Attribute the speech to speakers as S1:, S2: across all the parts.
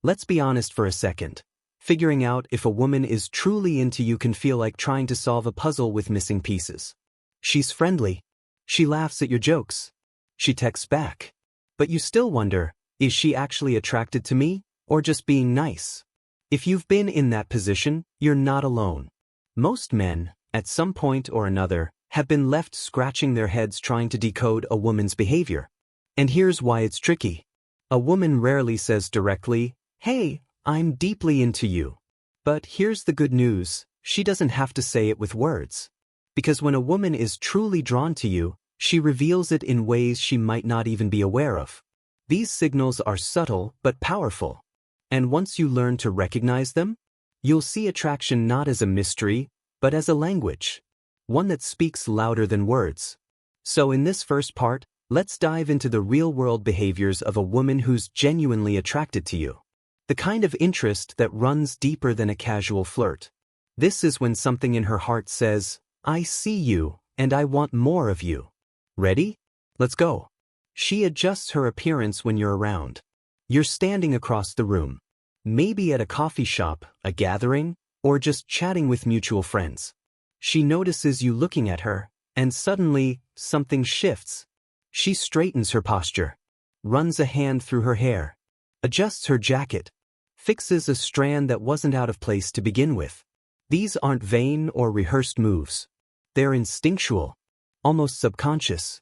S1: Let's be honest for a second. Figuring out if a woman is truly into you can feel like trying to solve a puzzle with missing pieces. She's friendly. She laughs at your jokes. She texts back. But you still wonder, is she actually attracted to me, or just being nice? If you've been in that position, you're not alone. Most men, at some point or another, have been left scratching their heads trying to decode a woman's behavior. And here's why it's tricky. A woman rarely says directly, "Hey, I'm deeply into you." But here's the good news, she doesn't have to say it with words. Because when a woman is truly drawn to you, she reveals it in ways she might not even be aware of. These signals are subtle but powerful. And once you learn to recognize them, you'll see attraction not as a mystery, but as a language. One that speaks louder than words. So in this first part, let's dive into the real-world behaviors of a woman who's genuinely attracted to you. The kind of interest that runs deeper than a casual flirt. This is when something in her heart says, "I see you, and I want more of you." Ready? Let's go. She adjusts her appearance when you're around. You're standing across the room. Maybe at a coffee shop, a gathering, or just chatting with mutual friends. She notices you looking at her, and suddenly, something shifts. She straightens her posture, runs a hand through her hair, adjusts her jacket, fixes a strand that wasn't out of place to begin with. These aren't vain or rehearsed moves. They're instinctual, almost subconscious.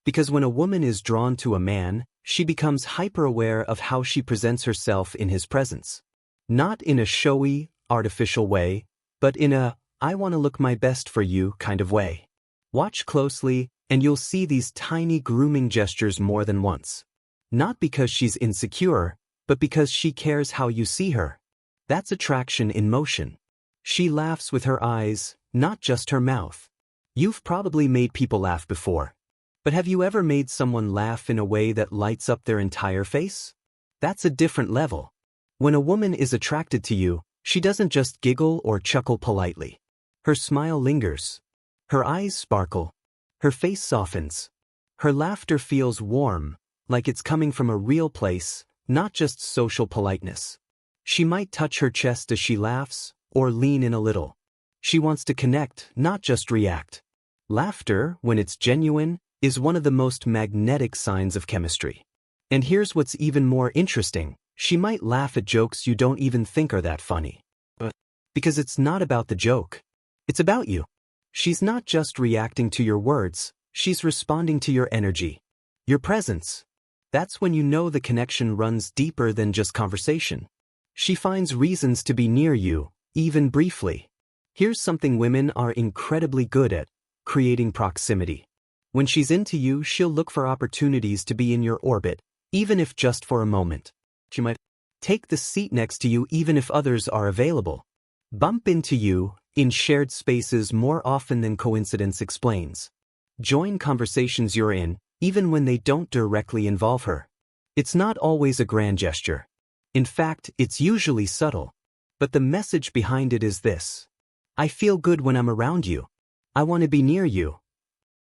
S1: Because when a woman is drawn to a man, she becomes hyper-aware of how she presents herself in his presence. Not in a showy, artificial way, but in a, "I want to look my best for you" kind of way. Watch closely, and you'll see these tiny grooming gestures more than once. Not because she's insecure, but because she cares how you see her. That's attraction in motion. She laughs with her eyes, not just her mouth. You've probably made people laugh before. But have you ever made someone laugh in a way that lights up their entire face? That's a different level. When a woman is attracted to you, she doesn't just giggle or chuckle politely. Her smile lingers. Her eyes sparkle. Her face softens. Her laughter feels warm, like it's coming from a real place, not just social politeness. She might touch her chest as she laughs, or lean in a little. She wants to connect, not just react. Laughter, when it's genuine, is one of the most magnetic signs of chemistry. And here's what's even more interesting. She might laugh at jokes you don't even think are that funny. Because it's not about the joke. It's about you. She's not just reacting to your words, she's responding to your energy. Your presence. That's when you know the connection runs deeper than just conversation. She finds reasons to be near you, even briefly. Here's something women are incredibly good at: creating proximity. When she's into you, she'll look for opportunities to be in your orbit, even if just for a moment. She might take the seat next to you even if others are available. Bump into you in shared spaces more often than coincidence explains. Join conversations you're in, even when they don't directly involve her. It's not always a grand gesture. In fact, it's usually subtle. But the message behind it is this: I feel good when I'm around you. I want to be near you.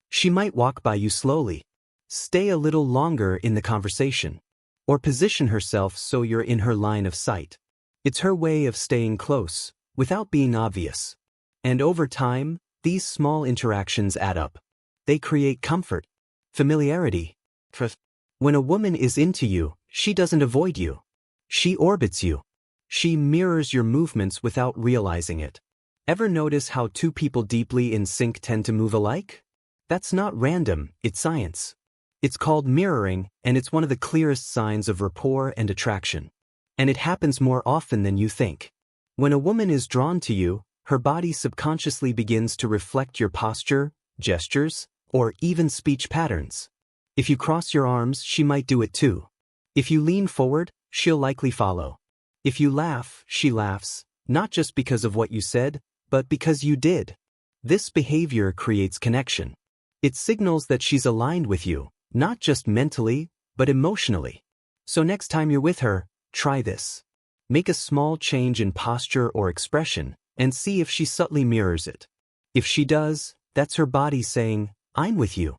S1: She might walk by you slowly, stay a little longer in the conversation, or position herself so you're in her line of sight. It's her way of staying close, without being obvious. And over time, these small interactions add up. They create comfort, familiarity, trust. When a woman is into you, she doesn't avoid you. She orbits you. She mirrors your movements without realizing it. Ever notice how two people deeply in sync tend to move alike? That's not random, it's science. It's called mirroring, and it's one of the clearest signs of rapport and attraction. And it happens more often than you think. When a woman is drawn to you, her body subconsciously begins to reflect your posture, gestures, or even speech patterns. If you cross your arms, she might do it too. If you lean forward, she'll likely follow. If you laugh, she laughs, not just because of what you said, but because you did. This behavior creates connection. It signals that she's aligned with you, not just mentally, but emotionally. So next time you're with her, try this. Make a small change in posture or expression, and see if she subtly mirrors it. If she does, that's her body saying, "I'm with you."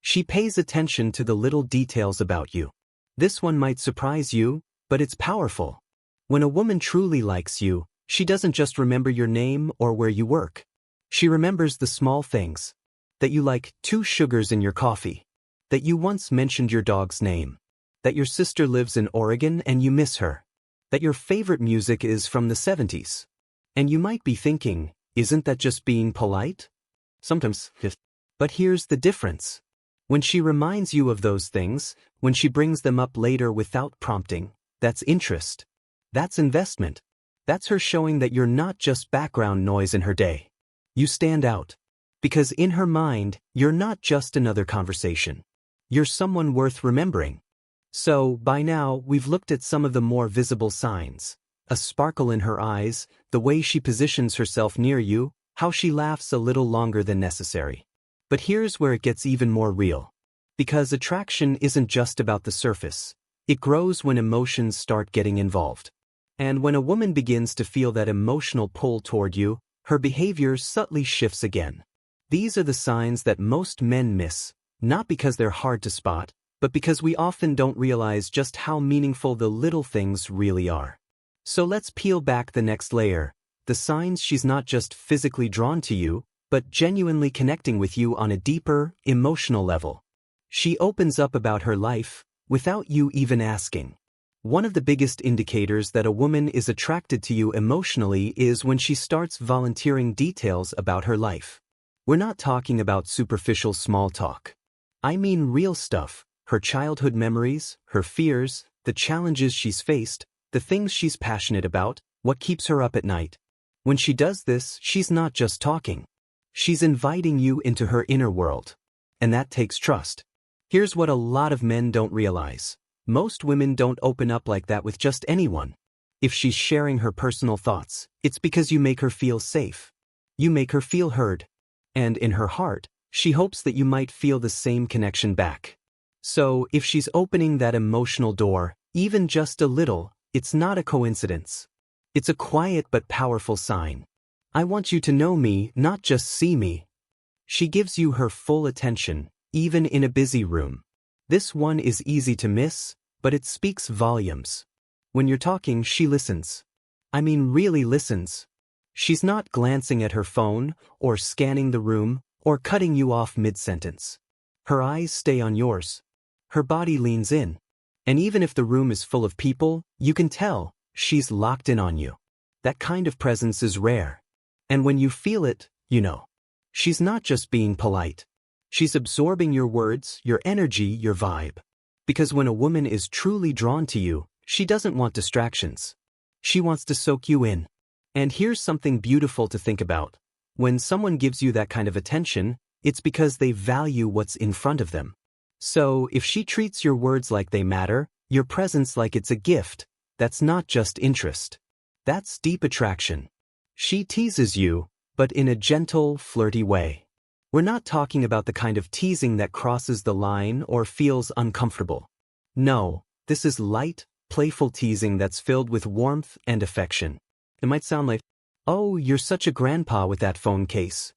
S1: She pays attention to the little details about you. This one might surprise you, but it's powerful. When a woman truly likes you, she doesn't just remember your name or where you work. She remembers the small things. That you like 2 sugars in your coffee. That you once mentioned your dog's name. That your sister lives in Oregon and you miss her. That your favorite music is from the 70s. And you might be thinking, isn't that just being polite? Sometimes, yes. But here's the difference. When she reminds you of those things, when she brings them up later without prompting, that's interest. That's investment. That's her showing that you're not just background noise in her day. You stand out. Because in her mind, you're not just another conversation. You're someone worth remembering. So, by now, we've looked at some of the more visible signs. A sparkle in her eyes, the way she positions herself near you, how she laughs a little longer than necessary. But here's where it gets even more real. Because attraction isn't just about the surface. It grows when emotions start getting involved. And when a woman begins to feel that emotional pull toward you, her behavior subtly shifts again. These are the signs that most men miss, not because they're hard to spot, but because we often don't realize just how meaningful the little things really are. So let's peel back the next layer, the signs she's not just physically drawn to you, but genuinely connecting with you on a deeper, emotional level. She opens up about her life, without you even asking. One of the biggest indicators that a woman is attracted to you emotionally is when she starts volunteering details about her life. We're not talking about superficial small talk. I mean real stuff, her childhood memories, her fears, the challenges she's faced, the things she's passionate about, what keeps her up at night. When she does this, she's not just talking. She's inviting you into her inner world. And that takes trust. Here's what a lot of men don't realize. Most women don't open up like that with just anyone. If she's sharing her personal thoughts, it's because you make her feel safe. You make her feel heard. And in her heart, she hopes that you might feel the same connection back. So, if she's opening that emotional door, even just a little, it's not a coincidence. It's a quiet but powerful sign. I want you to know me, not just see me. She gives you her full attention, even in a busy room. This one is easy to miss, but it speaks volumes. When you're talking, she listens. I mean, really listens. She's not glancing at her phone, or scanning the room, or cutting you off mid-sentence. Her eyes stay on yours. Her body leans in. And even if the room is full of people, you can tell, she's locked in on you. That kind of presence is rare. And when you feel it, you know. She's not just being polite. She's absorbing your words, your energy, your vibe. Because when a woman is truly drawn to you, she doesn't want distractions. She wants to soak you in. And here's something beautiful to think about. When someone gives you that kind of attention, it's because they value what's in front of them. So, if she treats your words like they matter, your presence like it's a gift, that's not just interest. That's deep attraction. She teases you, but in a gentle, flirty way. We're not talking about the kind of teasing that crosses the line or feels uncomfortable. No, this is light, playful teasing that's filled with warmth and affection. It might sound like, "Oh, you're such a grandpa with that phone case.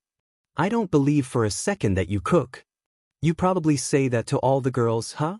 S1: I don't believe for a second that you cook." You probably say that to all the girls, huh?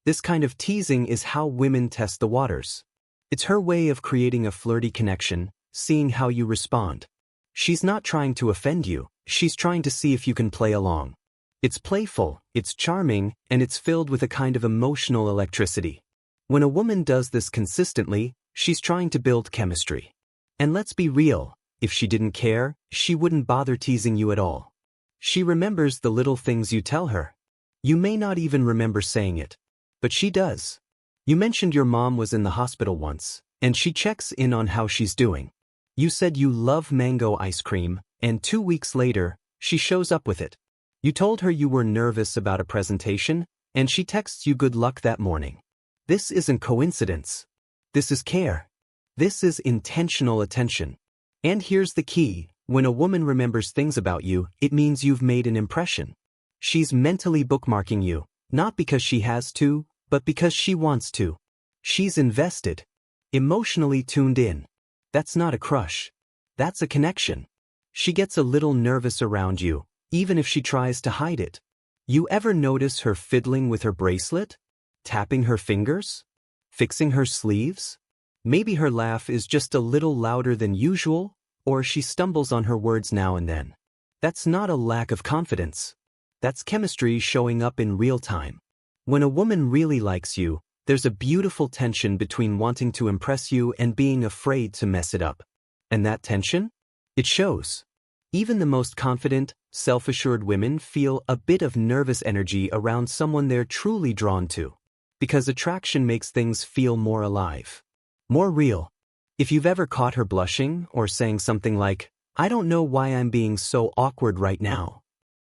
S1: This kind of teasing is how women test the waters. It's her way of creating a flirty connection, seeing how you respond. She's not trying to offend you, she's trying to see if you can play along. It's playful, it's charming, and it's filled with a kind of emotional electricity. When a woman does this consistently, she's trying to build chemistry. And let's be real, if she didn't care, she wouldn't bother teasing you at all. She remembers the little things you tell her. You may not even remember saying it, but she does. You mentioned your mom was in the hospital once, and she checks in on how she's doing. You said you love mango ice cream, and 2 weeks later, she shows up with it. You told her you were nervous about a presentation, and she texts you good luck that morning. This isn't coincidence. This is care. This is intentional attention. And here's the key. When a woman remembers things about you, it means you've made an impression. She's mentally bookmarking you, not because she has to, but because she wants to. She's invested. Emotionally tuned in. That's not a crush. That's a connection. She gets a little nervous around you, even if she tries to hide it. You ever notice her fiddling with her bracelet? Tapping her fingers? Fixing her sleeves? Maybe her laugh is just a little louder than usual, or she stumbles on her words now and then. That's not a lack of confidence. That's chemistry showing up in real time. When a woman really likes you, there's a beautiful tension between wanting to impress you and being afraid to mess it up. And that tension? It shows. Even the most confident, self-assured women feel a bit of nervous energy around someone they're truly drawn to. Because attraction makes things feel more alive. More real. If you've ever caught her blushing or saying something like, "I don't know why I'm being so awkward right now,"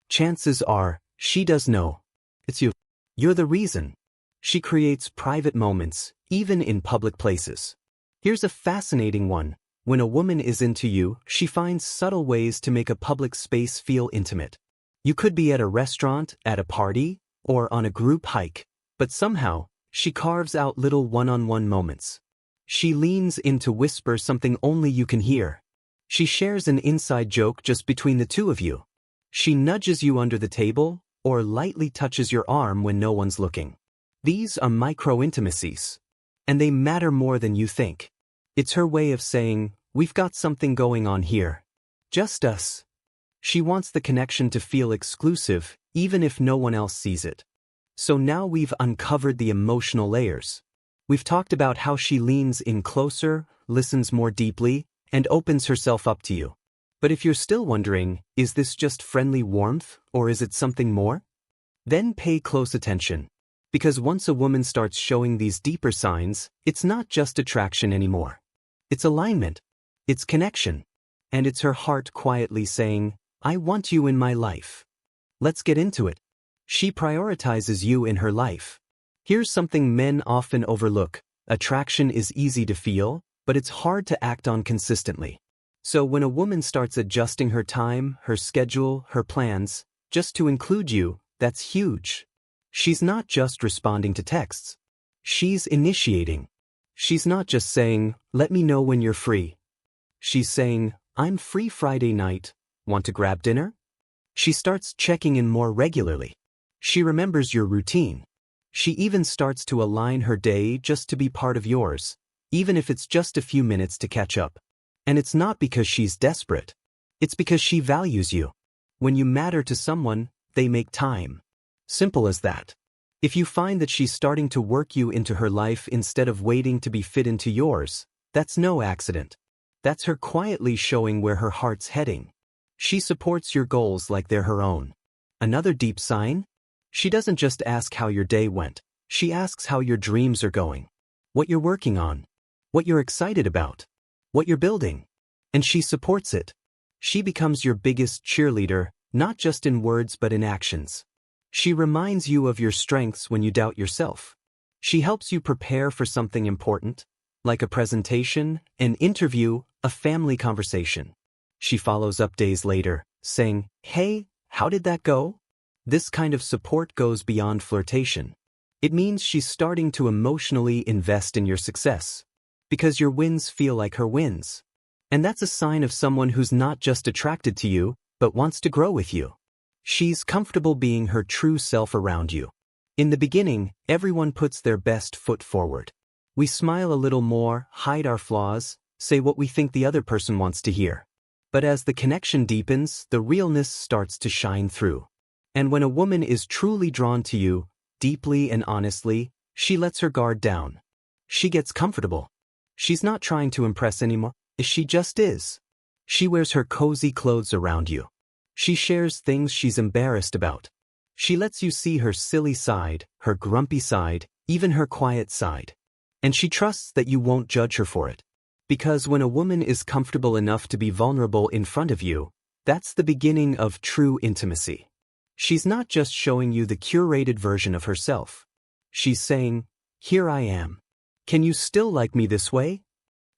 S1: chances are, she does know. It's you. You're the reason. She creates private moments, even in public places. Here's a fascinating one. When a woman is into you, she finds subtle ways to make a public space feel intimate. You could be at a restaurant, at a party, or on a group hike, but somehow, she carves out little one-on-one moments. She leans in to whisper something only you can hear. She shares an inside joke just between the two of you. She nudges you under the table, or lightly touches your arm when no one's looking. These are micro-intimacies. And they matter more than you think. It's her way of saying, "We've got something going on here. Just us." She wants the connection to feel exclusive, even if no one else sees it. So now we've uncovered the emotional layers. We've talked about how she leans in closer, listens more deeply, and opens herself up to you. But if you're still wondering, is this just friendly warmth, or is it something more? Then pay close attention. Because once a woman starts showing these deeper signs, it's not just attraction anymore. It's alignment. It's connection. And it's her heart quietly saying, "I want you in my life." Let's get into it. She prioritizes you in her life. Here's something men often overlook. Attraction is easy to feel, but it's hard to act on consistently. So when a woman starts adjusting her time, her schedule, her plans, just to include you, that's huge. She's not just responding to texts. She's initiating. She's not just saying, "Let me know when you're free." She's saying, "I'm free Friday night. Want to grab dinner?" She starts checking in more regularly. She remembers your routine. She even starts to align her day just to be part of yours, even if it's just a few minutes to catch up. And it's not because she's desperate. It's because she values you. When you matter to someone, they make time. Simple as that. If you find that she's starting to work you into her life instead of waiting to be fit into yours, that's no accident. That's her quietly showing where her heart's heading. She supports your goals like they're her own. Another deep sign? She doesn't just ask how your day went. She asks how your dreams are going. What you're working on. What you're excited about. What you're building. And she supports it. She becomes your biggest cheerleader, not just in words but in actions. She reminds you of your strengths when you doubt yourself. She helps you prepare for something important, like a presentation, an interview, a family conversation. She follows up days later, saying, "Hey, how did that go?" This kind of support goes beyond flirtation. It means she's starting to emotionally invest in your success. Because your wins feel like her wins. And that's a sign of someone who's not just attracted to you, but wants to grow with you. She's comfortable being her true self around you. In the beginning, everyone puts their best foot forward. We smile a little more, hide our flaws, say what we think the other person wants to hear. But as the connection deepens, the realness starts to shine through. And when a woman is truly drawn to you, deeply and honestly, she lets her guard down. She gets comfortable. She's not trying to impress anymore, she just is. She wears her cozy clothes around you. She shares things she's embarrassed about. She lets you see her silly side, her grumpy side, even her quiet side. And she trusts that you won't judge her for it. Because when a woman is comfortable enough to be vulnerable in front of you, that's the beginning of true intimacy. She's not just showing you the curated version of herself. She's saying, "Here I am. Can you still like me this way?"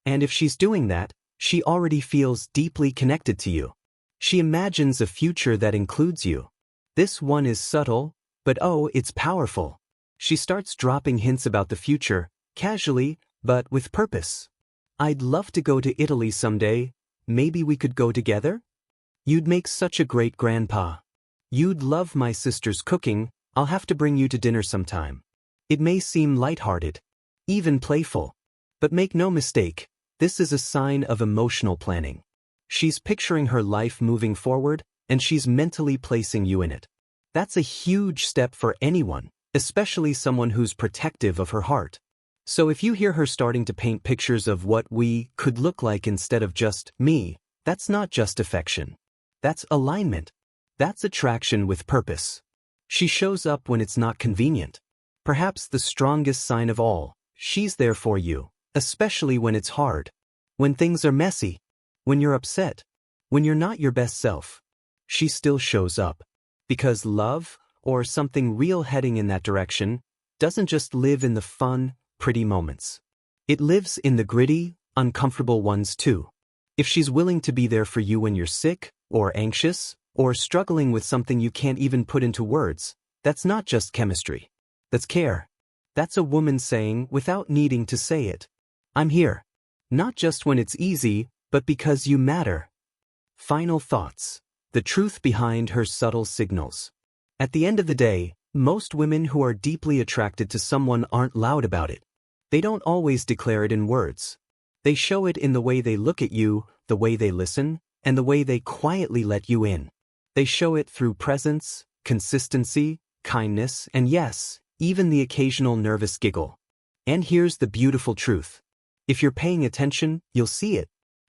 S1: And if she's doing that, she already feels deeply connected to you. She imagines a future that includes you. This one is subtle, but oh, it's powerful. She starts dropping hints about the future, casually, but with purpose. "I'd love to go to Italy someday. Maybe we could go together? You'd make such a great grandpa. You'd love my sister's cooking. I'll have to bring you to dinner sometime." It may seem lighthearted, even playful. But make no mistake, this is a sign of emotional planning. She's picturing her life moving forward, and she's mentally placing you in it. That's a huge step for anyone, especially someone who's protective of her heart. So if you hear her starting to paint pictures of what we could look like instead of just me, that's not just affection. That's alignment. That's attraction with purpose. She shows up when it's not convenient. Perhaps the strongest sign of all, she's there for you, especially when it's hard. When things are messy. When you're upset. When you're not your best self. She still shows up. Because love, or something real heading in that direction, doesn't just live in the fun, pretty moments. It lives in the gritty, uncomfortable ones too. If she's willing to be there for you when you're sick, or anxious, or struggling with something you can't even put into words, that's not just chemistry. That's care. That's a woman saying, without needing to say it, I'm here. Not just when it's easy, but because you matter. Final thoughts. The truth behind her subtle signals. At the end of the day, most women who are deeply attracted to someone aren't loud about it. They don't always declare it in words. They show it in the way they look at you, the way they listen, and the way they quietly let you in. They show it through presence, consistency, kindness, and yes, even the occasional nervous giggle. And here's the beautiful truth. If you're paying attention, you'll see it.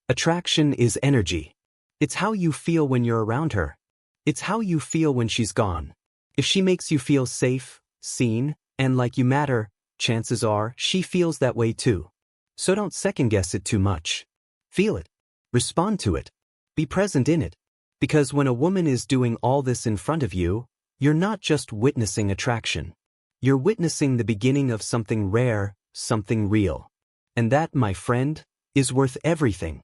S1: Attraction is energy. It's how you feel when you're around her. It's how you feel when she's gone. If she makes you feel safe, seen, and like you matter, chances are she feels that way too. So don't second-guess it too much. Feel it. Respond to it. Be present in it. Because when a woman is doing all this in front of you, you're not just witnessing attraction. You're witnessing the beginning of something rare, something real. And that, my friend, is worth everything.